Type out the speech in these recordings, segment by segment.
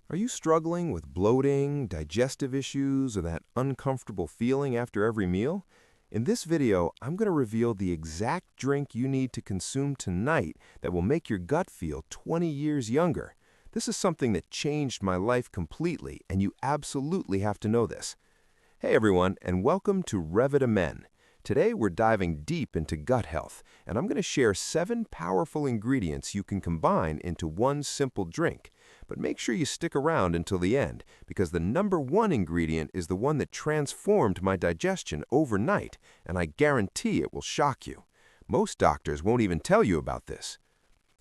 Are you struggling with bloating, digestive issues, or that uncomfortable feeling after every meal? In this video, I'm going to reveal the exact drink you need to consume tonight that will make your gut feel 20 years younger. This is something that changed my life completely, and you absolutely have to know this. Hey everyone, and welcome to Revitamen. Today we're diving deep into gut health, and I'm going to share 7 powerful ingredients you can combine into one simple drink. But make sure you stick around until the end, because the #1 ingredient is the one that transformed my digestion overnight, and I guarantee it will shock you. Most doctors won't even tell you about this.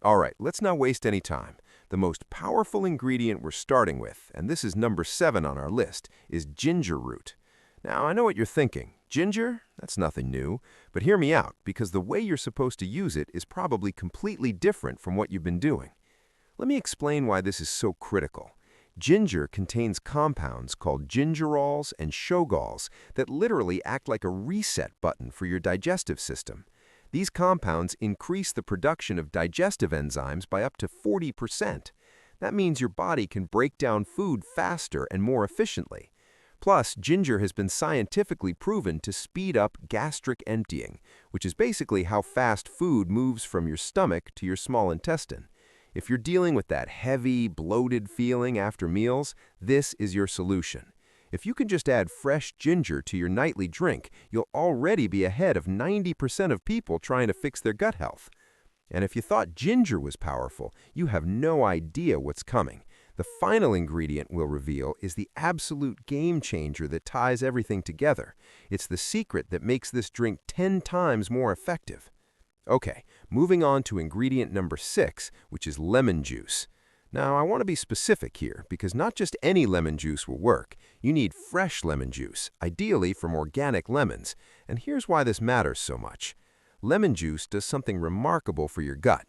All right, let's not waste any time. The most powerful ingredient we're starting with, and this is number 7 on our list, is ginger root. Now, I know what you're thinking. Ginger? That's nothing new. But hear me out, because the way you're supposed to use it is probably completely different from what you've been doing. Let me explain why this is so critical. Ginger contains compounds called gingerols and shogols that literally act like a reset button for your digestive system. These compounds increase the production of digestive enzymes by up to 40%. That means your body can break down food faster and more efficiently. Plus, ginger has been scientifically proven to speed up gastric emptying, which is basically how fast food moves from your stomach to your small intestine. If you're dealing with that heavy, bloated feeling after meals, this is your solution. If you can just add fresh ginger to your nightly drink, you'll already be ahead of 90% of people trying to fix their gut health. And if you thought ginger was powerful, you have no idea what's coming. The final ingredient we'll reveal is the absolute game changer that ties everything together. It's the secret that makes this drink 10 times more effective. Okay, moving on to ingredient number 6, which is lemon juice. Now, I want to be specific here, because not just any lemon juice will work. You need fresh lemon juice, ideally from organic lemons. And here's why this matters so much. Lemon juice does something remarkable for your gut.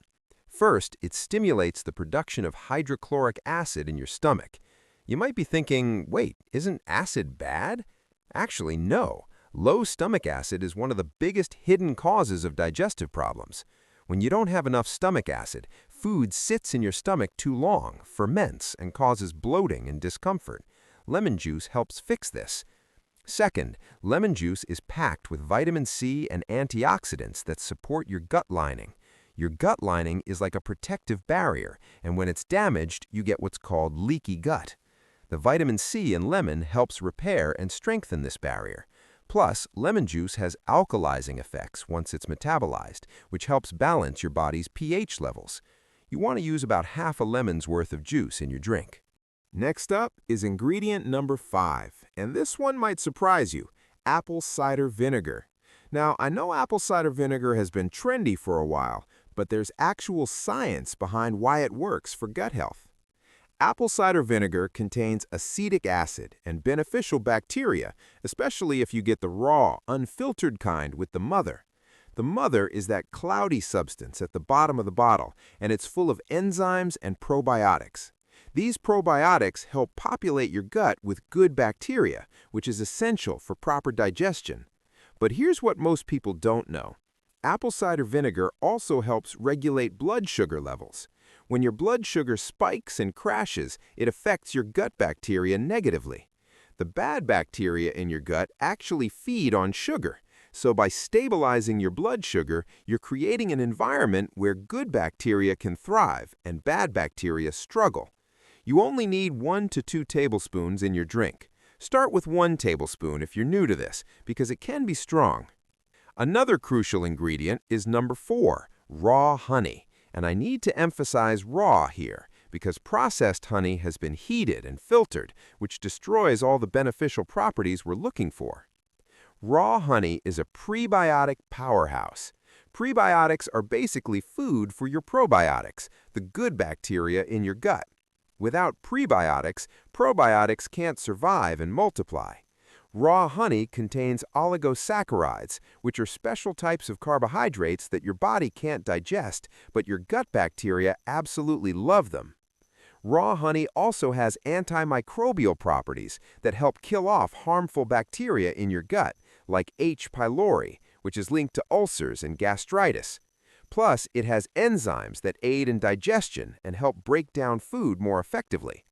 First, it stimulates the production of hydrochloric acid in your stomach. You might be thinking, wait, isn't acid bad? Actually, no. Low stomach acid is one of the biggest hidden causes of digestive problems. When you don't have enough stomach acid, food sits in your stomach too long, ferments, and causes bloating and discomfort. Lemon juice helps fix this. Second, lemon juice is packed with vitamin C and antioxidants that support your gut lining. Your gut lining is like a protective barrier, and when it's damaged, you get what's called leaky gut. The vitamin C in lemon helps repair and strengthen this barrier. Plus, lemon juice has alkalizing effects once it's metabolized, which helps balance your body's pH levels. You want to use about half a lemon's worth of juice in your drink. Next up is ingredient number 5, and this one might surprise you: apple cider vinegar. Now, I know apple cider vinegar has been trendy for a while, but there's actual science behind why it works for gut health. Apple cider vinegar contains acetic acid and beneficial bacteria, especially if you get the raw, unfiltered kind with the mother. The mother is that cloudy substance at the bottom of the bottle, and it's full of enzymes and probiotics. These probiotics help populate your gut with good bacteria, which is essential for proper digestion. But here's what most people don't know. Apple cider vinegar also helps regulate blood sugar levels. When your blood sugar spikes and crashes, it affects your gut bacteria negatively. The bad bacteria in your gut actually feed on sugar. So by stabilizing your blood sugar, you're creating an environment where good bacteria can thrive and bad bacteria struggle. You only need 1 to 2 tablespoons in your drink. Start with 1 tablespoon if you're new to this, because it can be strong. Another crucial ingredient is number 4, raw honey. And I need to emphasize raw here, because processed honey has been heated and filtered, which destroys all the beneficial properties we're looking for. Raw honey is a prebiotic powerhouse. Prebiotics are basically food for your probiotics, the good bacteria in your gut. Without prebiotics, probiotics can't survive and multiply. Raw honey contains oligosaccharides, which are special types of carbohydrates that your body can't digest, but your gut bacteria absolutely love them. Raw honey also has antimicrobial properties that help kill off harmful bacteria in your gut, like H. pylori, which is linked to ulcers and gastritis. Plus, it has enzymes that aid in digestion and help break down food more effectively.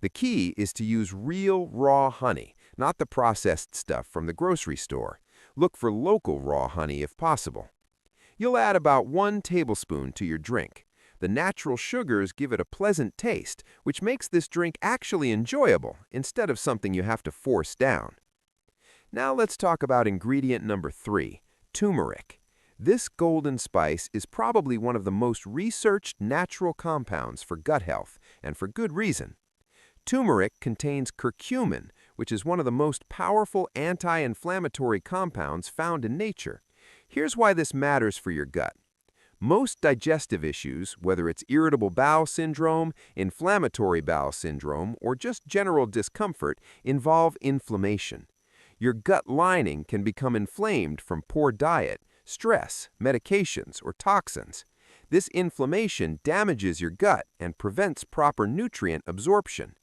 The key is to use real raw honey, not the processed stuff from the grocery store. Look for local raw honey if possible. You'll add about 1 tablespoon to your drink. The natural sugars give it a pleasant taste, which makes this drink actually enjoyable instead of something you have to force down. Now let's talk about ingredient number 3, turmeric. This golden spice is probably one of the most researched natural compounds for gut health, and for good reason. Turmeric contains curcumin, which is one of the most powerful anti-inflammatory compounds found in nature. Here's why this matters for your gut. Most digestive issues, whether it's irritable bowel syndrome, inflammatory bowel syndrome, or just general discomfort, involve inflammation. Your gut lining can become inflamed from poor diet, stress, medications, or toxins. This inflammation damages your gut and prevents proper nutrient absorption.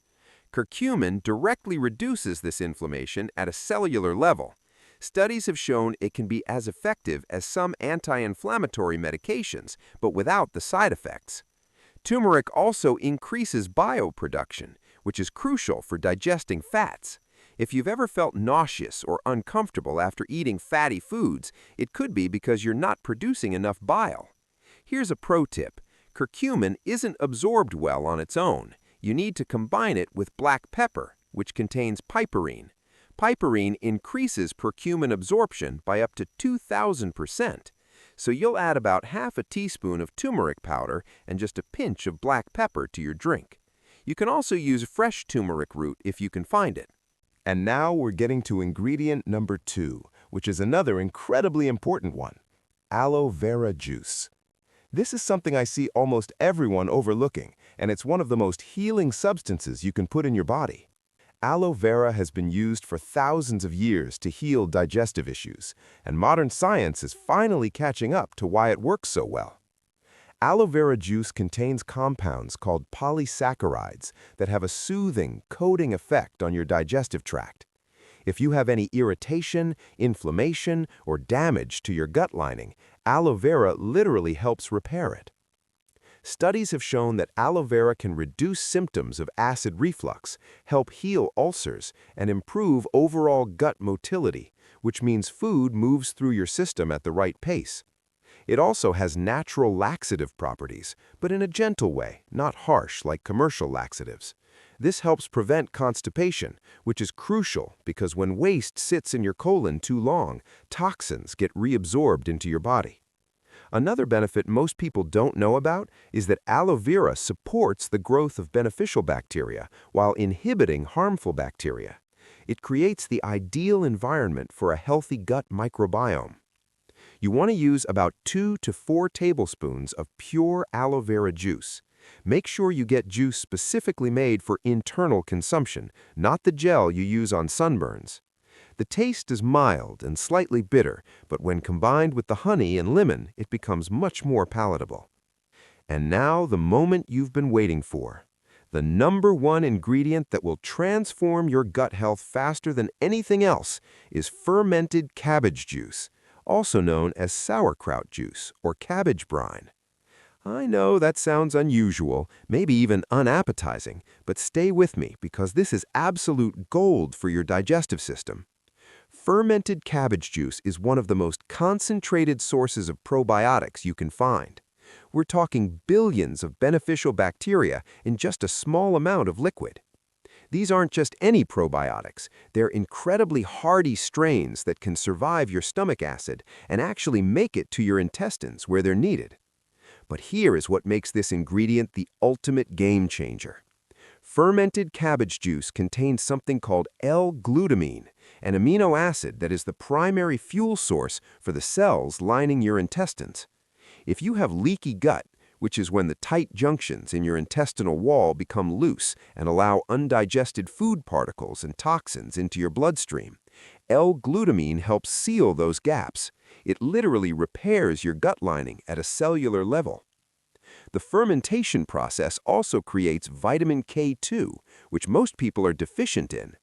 Curcumin directly reduces this inflammation at a cellular level. Studies have shown it can be as effective as some anti-inflammatory medications, but without the side effects. Turmeric also increases bioproduction, which is crucial for digesting fats. If you've ever felt nauseous or uncomfortable after eating fatty foods, it could be because you're not producing enough bile. Here's a pro tip. Curcumin isn't absorbed well on its own. You need to combine it with black pepper, which contains piperine. Piperine increases curcumin absorption by up to 2,000%. So you'll add about half a teaspoon of turmeric powder and just a pinch of black pepper to your drink. You can also use fresh turmeric root if you can find it. And now we're getting to ingredient number 2, which is another incredibly important one, aloe vera juice. This is something I see almost everyone overlooking, and it's one of the most healing substances you can put in your body. Aloe vera has been used for thousands of years to heal digestive issues, and modern science is finally catching up to why it works so well. Aloe vera juice contains compounds called polysaccharides that have a soothing, coating effect on your digestive tract. If you have any irritation, inflammation, or damage to your gut lining, aloe vera literally helps repair it. Studies have shown that aloe vera can reduce symptoms of acid reflux, help heal ulcers, and improve overall gut motility, which means food moves through your system at the right pace. It also has natural laxative properties, but in a gentle way, not harsh like commercial laxatives. This helps prevent constipation, which is crucial because when waste sits in your colon too long, toxins get reabsorbed into your body. Another benefit most people don't know about is that aloe vera supports the growth of beneficial bacteria while inhibiting harmful bacteria. It creates the ideal environment for a healthy gut microbiome. You want to use about 2 to 4 tablespoons of pure aloe vera juice. Make sure you get juice specifically made for internal consumption, not the gel you use on sunburns. The taste is mild and slightly bitter, but when combined with the honey and lemon, it becomes much more palatable. And now the moment you've been waiting for. The #1 ingredient that will transform your gut health faster than anything else is fermented cabbage juice, also known as sauerkraut juice or cabbage brine. I know that sounds unusual, maybe even unappetizing, but stay with me because this is absolute gold for your digestive system. Fermented cabbage juice is one of the most concentrated sources of probiotics you can find. We're talking billions of beneficial bacteria in just a small amount of liquid. These aren't just any probiotics. They're incredibly hardy strains that can survive your stomach acid and actually make it to your intestines where they're needed. But here is what makes this ingredient the ultimate game changer. Fermented cabbage juice contains something called L-glutamine, an amino acid that is the primary fuel source for the cells lining your intestines. If you have leaky gut, which is when the tight junctions in your intestinal wall become loose and allow undigested food particles and toxins into your bloodstream, L-glutamine helps seal those gaps. It literally repairs your gut lining at a cellular level. The fermentation process also creates vitamin K2, which most people are deficient in.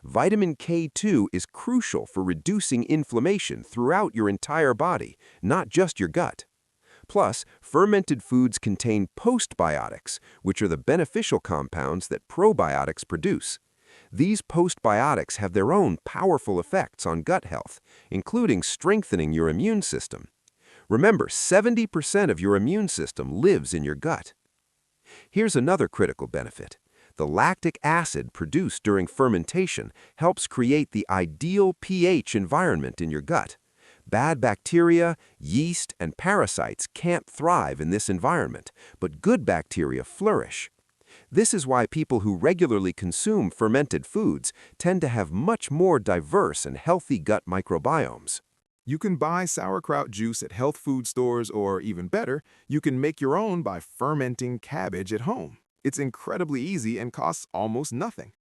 Vitamin K2 is crucial for reducing inflammation throughout your entire body, not just your gut. Plus, fermented foods contain postbiotics, which are the beneficial compounds that probiotics produce. These postbiotics have their own powerful effects on gut health, including strengthening your immune system. Remember, 70% of your immune system lives in your gut. Here's another critical benefit. The lactic acid produced during fermentation helps create the ideal pH environment in your gut. Bad bacteria, yeast, and parasites can't thrive in this environment, but good bacteria flourish. This is why people who regularly consume fermented foods tend to have much more diverse and healthy gut microbiomes. You can buy sauerkraut juice at health food stores, or even better, you can make your own by fermenting cabbage at home. It's incredibly easy and costs almost nothing.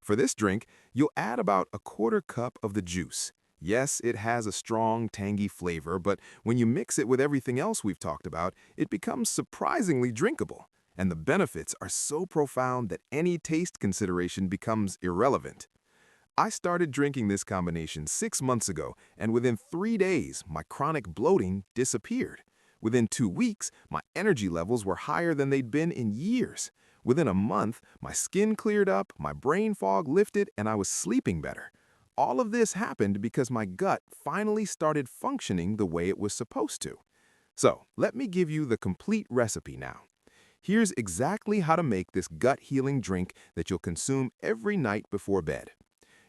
For this drink, you'll add about a quarter cup of the juice. Yes, it has a strong, tangy flavor, but when you mix it with everything else we've talked about, it becomes surprisingly drinkable. And the benefits are so profound that any taste consideration becomes irrelevant. I started drinking this combination 6 months ago, and within 3 days, my chronic bloating disappeared. Within 2 weeks, my energy levels were higher than they'd been in years. Within a month, my skin cleared up, my brain fog lifted, and I was sleeping better. All of this happened because my gut finally started functioning the way it was supposed to. So, let me give you the complete recipe now. Here's exactly how to make this gut-healing drink that you'll consume every night before bed.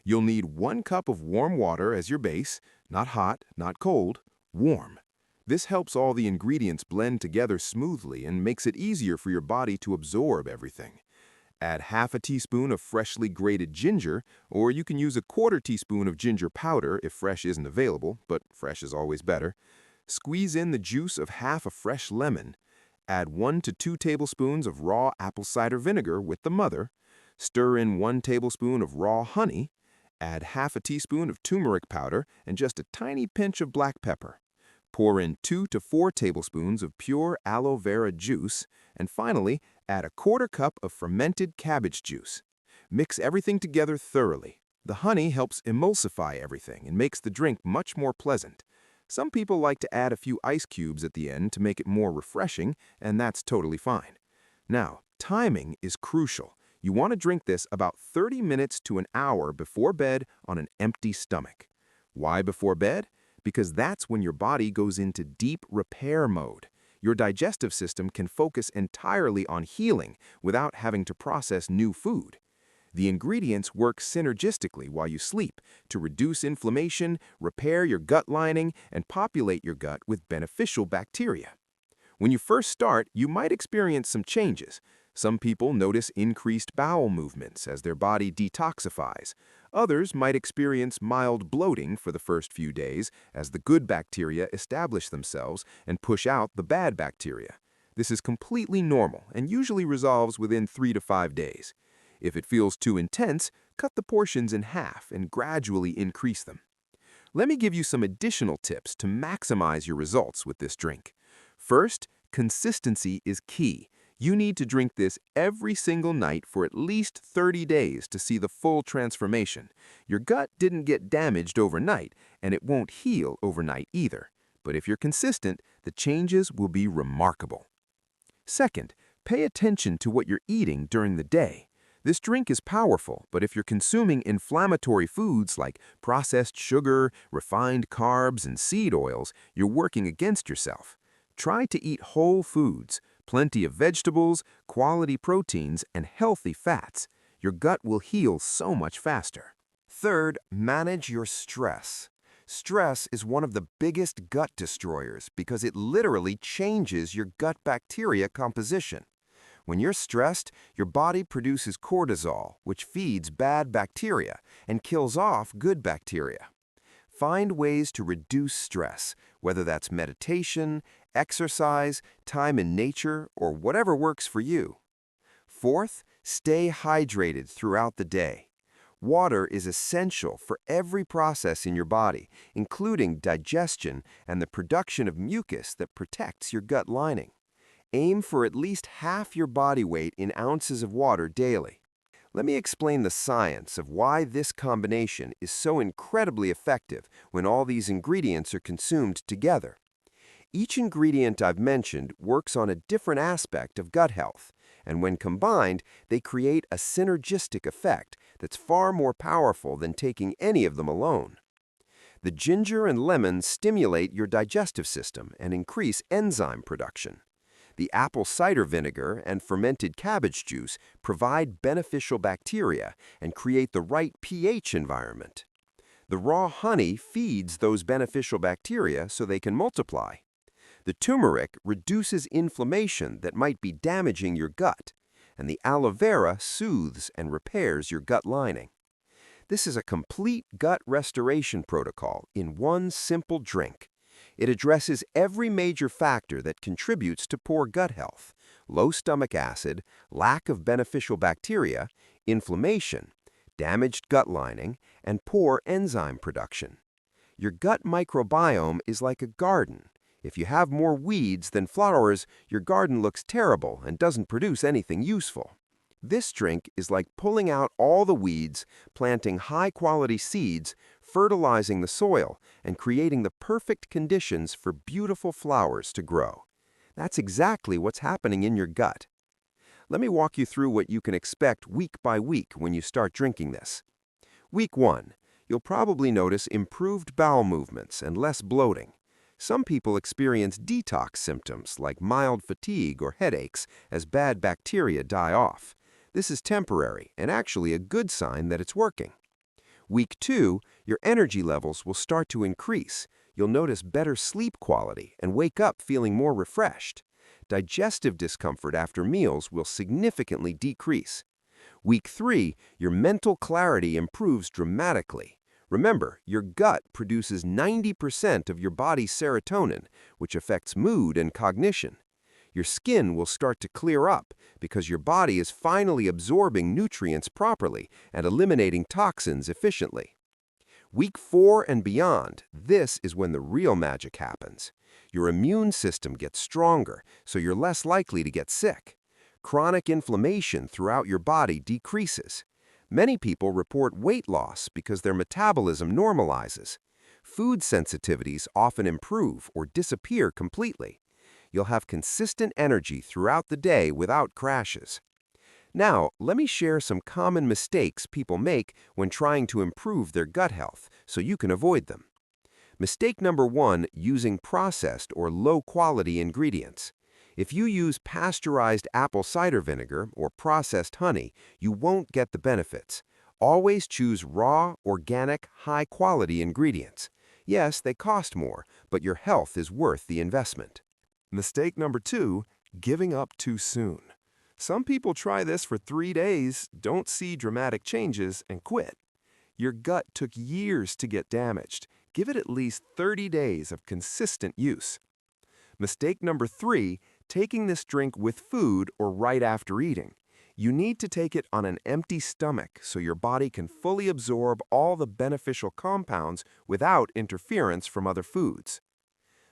You'll need 1 cup of warm water as your base, not hot, not cold, warm. This helps all the ingredients blend together smoothly and makes it easier for your body to absorb everything. Add half a teaspoon of freshly grated ginger, or you can use a quarter teaspoon of ginger powder if fresh isn't available, but fresh is always better. Squeeze in the juice of half a fresh lemon. Add 1 to 2 tablespoons of raw apple cider vinegar with the mother. Stir in 1 tablespoon of raw honey. Add half a teaspoon of turmeric powder and just a tiny pinch of black pepper. Pour in 2 to 4 tablespoons of pure aloe vera juice, and finally, add a quarter cup of fermented cabbage juice. Mix everything together thoroughly. The honey helps emulsify everything and makes the drink much more pleasant. Some people like to add a few ice cubes at the end to make it more refreshing, and that's totally fine. Now, timing is crucial. You want to drink this about 30 minutes to an hour before bed on an empty stomach. Why before bed? Because that's when your body goes into deep repair mode. Your digestive system can focus entirely on healing without having to process new food. The ingredients work synergistically while you sleep to reduce inflammation, repair your gut lining, and populate your gut with beneficial bacteria. When you first start, you might experience some changes. Some people notice increased bowel movements as their body detoxifies. Others might experience mild bloating for the first few days as the good bacteria establish themselves and push out the bad bacteria. This is completely normal and usually resolves within 3 to 5 days. If it feels too intense, cut the portions in half and gradually increase them. Let me give you some additional tips to maximize your results with this drink. First, consistency is key. You need to drink this every single night for at least 30 days to see the full transformation. Your gut didn't get damaged overnight, and it won't heal overnight either. But if you're consistent, the changes will be remarkable. Second, pay attention to what you're eating during the day. This drink is powerful, but if you're consuming inflammatory foods like processed sugar, refined carbs, and seed oils, you're working against yourself. Try to eat whole foods, plenty of vegetables, quality proteins, and healthy fats. Your gut will heal so much faster. Third, manage your stress. Stress is one of the biggest gut destroyers because it literally changes your gut bacteria composition. When you're stressed, your body produces cortisol, which feeds bad bacteria and kills off good bacteria. Find ways to reduce stress, whether that's meditation, exercise, time in nature, or whatever works for you. Fourth, stay hydrated throughout the day. Water is essential for every process in your body, including digestion and the production of mucus that protects your gut lining. Aim for at least half your body weight in ounces of water daily. Let me explain the science of why this combination is so incredibly effective when all these ingredients are consumed together. Each ingredient I've mentioned works on a different aspect of gut health, and when combined, they create a synergistic effect that's far more powerful than taking any of them alone. The ginger and lemon stimulate your digestive system and increase enzyme production. The apple cider vinegar and fermented cabbage juice provide beneficial bacteria and create the right pH environment. The raw honey feeds those beneficial bacteria so they can multiply. The turmeric reduces inflammation that might be damaging your gut, and the aloe vera soothes and repairs your gut lining. This is a complete gut restoration protocol in one simple drink. It addresses every major factor that contributes to poor gut health: low stomach acid, lack of beneficial bacteria, inflammation, damaged gut lining, and poor enzyme production. Your gut microbiome is like a garden. If you have more weeds than flowers, your garden looks terrible and doesn't produce anything useful. This drink is like pulling out all the weeds, planting high-quality seeds, fertilizing the soil, and creating the perfect conditions for beautiful flowers to grow. That's exactly what's happening in your gut. Let me walk you through what you can expect week by week when you start drinking this. Week 1. You'll probably notice improved bowel movements and less bloating. Some people experience detox symptoms like mild fatigue or headaches as bad bacteria die off. This is temporary and actually a good sign that it's working. Week 2, your energy levels will start to increase. You'll notice better sleep quality and wake up feeling more refreshed. Digestive discomfort after meals will significantly decrease. Week 3, your mental clarity improves dramatically. Remember, your gut produces 90% of your body's serotonin, which affects mood and cognition. Your skin will start to clear up because your body is finally absorbing nutrients properly and eliminating toxins efficiently. Week 4 and beyond, this is when the real magic happens. Your immune system gets stronger, so you're less likely to get sick. Chronic inflammation throughout your body decreases. Many people report weight loss because their metabolism normalizes. Food sensitivities often improve or disappear completely. You'll have consistent energy throughout the day without crashes. Now, let me share some common mistakes people make when trying to improve their gut health so you can avoid them. Mistake number 1, using processed or low-quality ingredients. If you use pasteurized apple cider vinegar or processed honey, you won't get the benefits. Always choose raw, organic, high-quality ingredients. Yes, they cost more, but your health is worth the investment. Mistake number 2, giving up too soon. Some people try this for 3 days, don't see dramatic changes, and quit. Your gut took years to get damaged. Give it at least 30 days of consistent use. Mistake number 3, taking this drink with food or right after eating. You need to take it on an empty stomach so your body can fully absorb all the beneficial compounds without interference from other foods.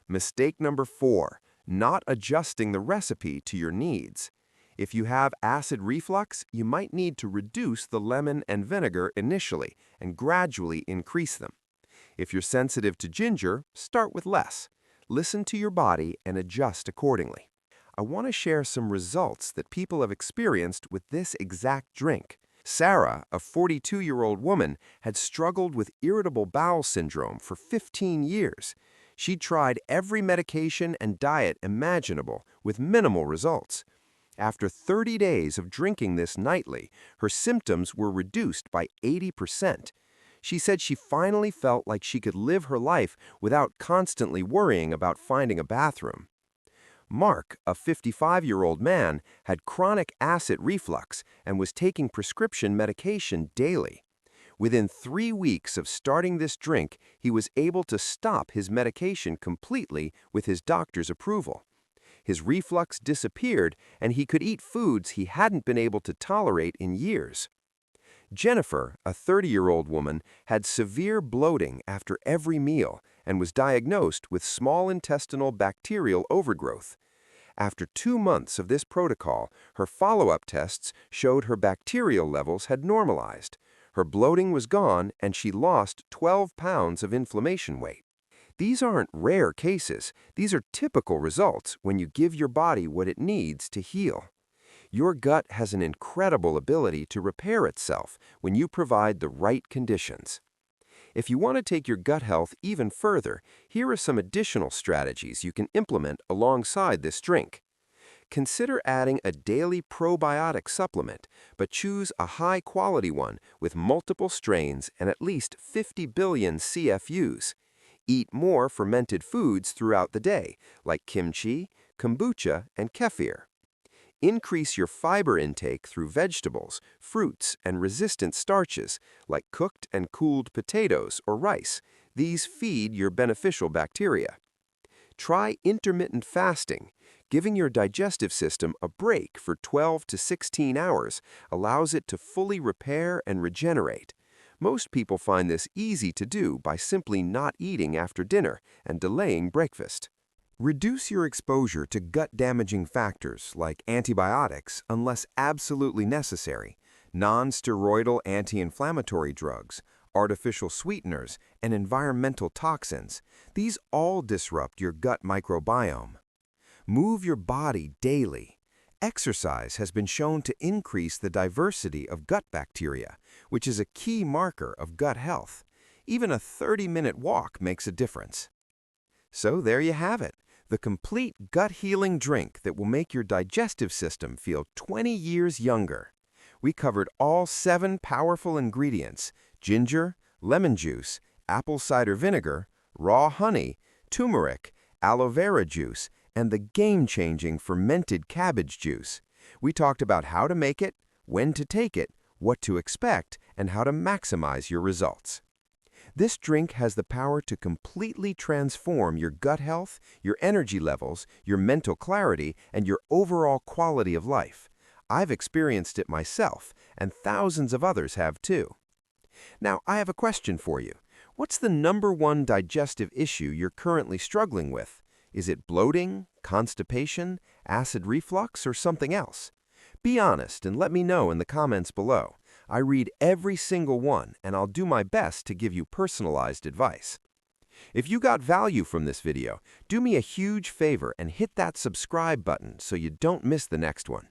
Mistake number 4, not adjusting the recipe to your needs. If you have acid reflux, you might need to reduce the lemon and vinegar initially and gradually increase them. If you're sensitive to ginger, start with less. Listen to your body and adjust accordingly. I want to share some results that people have experienced with this exact drink. Sarah, a 42-year-old woman, had struggled with irritable bowel syndrome for 15 years. She tried every medication and diet imaginable with minimal results. After 30 days of drinking this nightly, her symptoms were reduced by 80%. She said she finally felt like she could live her life without constantly worrying about finding a bathroom. Mark, a 55-year-old man, had chronic acid reflux and was taking prescription medication daily. Within 3 weeks of starting this drink, he was able to stop his medication completely with his doctor's approval. His reflux disappeared, and he could eat foods he hadn't been able to tolerate in years. Jennifer, a 30-year-old woman, had severe bloating after every meal and was diagnosed with small intestinal bacterial overgrowth. After 2 months of this protocol, her follow-up tests showed her bacterial levels had normalized. Her bloating was gone, and she lost 12 pounds of inflammation weight. These aren't rare cases. These are typical results when you give your body what it needs to heal. Your gut has an incredible ability to repair itself when you provide the right conditions. If you want to take your gut health even further, here are some additional strategies you can implement alongside this drink. Consider adding a daily probiotic supplement, but choose a high-quality one with multiple strains and at least 50 billion CFUs. Eat more fermented foods throughout the day, like kimchi, kombucha, and kefir. Increase your fiber intake through vegetables, fruits, and resistant starches, like cooked and cooled potatoes or rice. These feed your beneficial bacteria. Try intermittent fasting. Giving your digestive system a break for 12 to 16 hours allows it to fully repair and regenerate. Most people find this easy to do by simply not eating after dinner and delaying breakfast. Reduce your exposure to gut-damaging factors like antibiotics unless absolutely necessary, non-steroidal anti-inflammatory drugs, artificial sweeteners, and environmental toxins. These all disrupt your gut microbiome. Move your body daily. Exercise has been shown to increase the diversity of gut bacteria, which is a key marker of gut health. Even a 30-minute walk makes a difference. So there you have it, the complete gut-healing drink that will make your digestive system feel 20 years younger. We covered all 7 powerful ingredients: ginger, lemon juice, apple cider vinegar, raw honey, turmeric, aloe vera juice, and the game-changing fermented cabbage juice. We talked about how to make it, when to take it, what to expect, and how to maximize your results. This drink has the power to completely transform your gut health, your energy levels, your mental clarity, and your overall quality of life. I've experienced it myself, and thousands of others have too. Now, I have a question for you. What's the #1 digestive issue you're currently struggling with? Is it bloating, constipation, acid reflux, or something else? Be honest and let me know in the comments below. I read every single one, and I'll do my best to give you personalized advice. If you got value from this video, do me a huge favor and hit that subscribe button so you don't miss the next one.